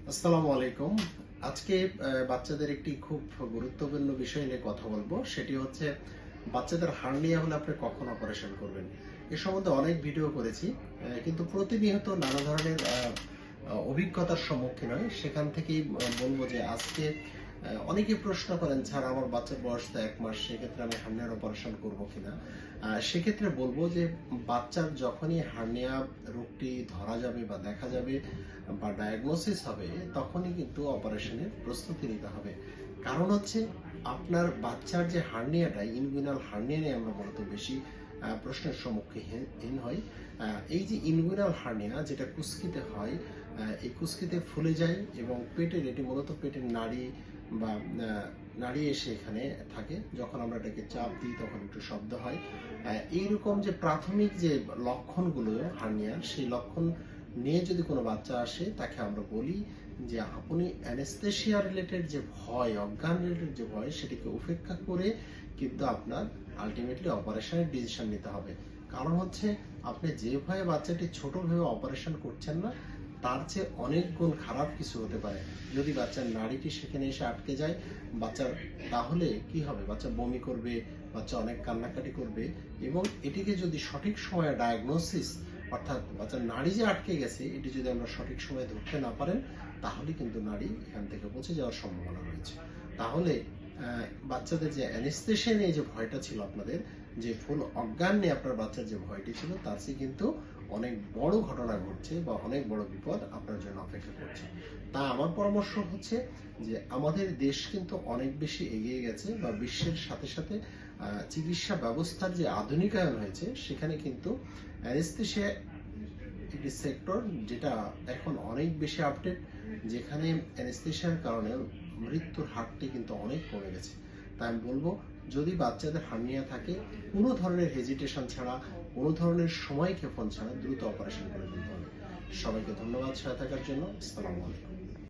আসসালামু আলাইকুম। আজকে বাচ্চাদের একটি খুব গুরুত্বপূর্ণ বিষয় নিয়ে কথা বলবো। সেটি হচ্ছে বাচ্চাদের হার্নিয়া হলে আপনি কখন অপারেশন করবেন। এ সম্বন্ধে অনেক ভিডিও করেছি, কিন্তু প্রতিনিয়ত নানা ধরনের অভিজ্ঞতার সম্মুখীন হয়। সেখান থেকেই বলবো যে আজকে অনেকে প্রশ্ন করেন, স্যার আমার বাচ্চার বয়স তো 1 মাস, সেক্ষেত্রে আমি হার্নিয়ার অপারেশন করবো কিনা। সেক্ষেত্রে বলবো যে বাচ্চার যখনই হার্নিয়া রোগটি ধরা যাবে বা দেখা যাবে বা ডায়াগনোসিস হবে, তখনই কিন্তু অপারেশনের প্রস্তুতি নিতে হবে। কারণ হচ্ছে আপনার বাচ্চার যে হার্নিয়াটা, ইনগুইনাল হার্নিয়া নিয়ে আমরা মূলত বেশি প্রশ্নের সম্মুখীন হই। এই যে ইনগুইনাল হার্নিয়া যেটা কুস্কিতে হয়, এই কুস্কিতে ফুলে যায় এবং পেটের, এটি মূলত পেটের নাড়ি বা নাড়ি এসে এখানে থাকে। যখন আমরা এটাকে চাপ দিই তখন একটু শব্দ হয়। এইরকম যে প্রাথমিক যে লক্ষণগুলো হার্নিয়ার, সেই লক্ষণ নিয়ে যদি কোনো বাচ্চা আসে, তাকে আমরা বলি যে আপনি অ্যানেস্থেশিয়া রিলেটেড যে ভয়, অজ্ঞান রিলেটেড যে ভয়, সেটিকে উপেক্ষা করে কিন্তু আপনার আলটিমেটলি অপারেশনের ডিসিশন নিতে হবে। কারণ হচ্ছে আপনি যে ভয়ে বাচ্চাটি ছোট ভেবে অপারেশন করছেন না, তার চেয়ে অনেক গুণ খারাপ কিছু হতে পারে। যদি বাচ্চার নাড়িটি সেখানে এসে আটকে যায়, বাচ্চার তাহলে কি হবে? বাচ্চা বমি করবে, বাচ্চা অনেক কান্নাকাটি করবে। এবং এটিকে যদি সঠিক সময়ে ডায়াগনোসিস, অর্থাৎ বাচ্চার নাড়ি যে আটকে গেছে, এটি যদি আমরা সঠিক সময়ে ধরতে না পারেন, তাহলে কিন্তু নাড়ি এখান থেকে পচে যাওয়ার সম্ভাবনা রয়েছে। তাহলে বাচ্চাদের যে অ্যানেস্থেশিয়া নিয়ে যে ভয়টা ছিল আপনাদের, যে ফুল অজ্ঞান নিয়ে আপনার বাচ্চার যে ভয়টি ছিল, তার চেয়ে কিন্তু অনেক বড় ঘটনা ঘটছে বা অনেক বড় বিপদ আপনার জন্য অপেক্ষা করছে। তা আমার পরামর্শ হচ্ছে যে আমাদের দেশ কিন্তু অনেক বেশি এগিয়ে গেছে, বা বিশ্বের সাথে সাথে চিকিৎসা ব্যবস্থার যে আধুনিকায়ন হয়েছে, সেখানে কিন্তু অ্যানেস্থেশিয়া একটি সেক্টর যেটা এখন অনেক বেশি আপডেট, যেখানে অ্যানেস্থেশিয়ার কারণে মৃত্যুর হারটি কিন্তু অনেক কমে গেছে। তাই আমি বলবো, যদি বাচ্চাদের হার্নিয়া থাকে, কোনো ধরনের হেজিটেশন ছাড়া, কোনো ধরনের সময় ক্ষেপণ ছাড়া দ্রুত অপারেশন করে ফেলতে হবে। সবাইকে ধন্যবাদ সাথে থাকার জন্য। আসসালামু আলাইকুম।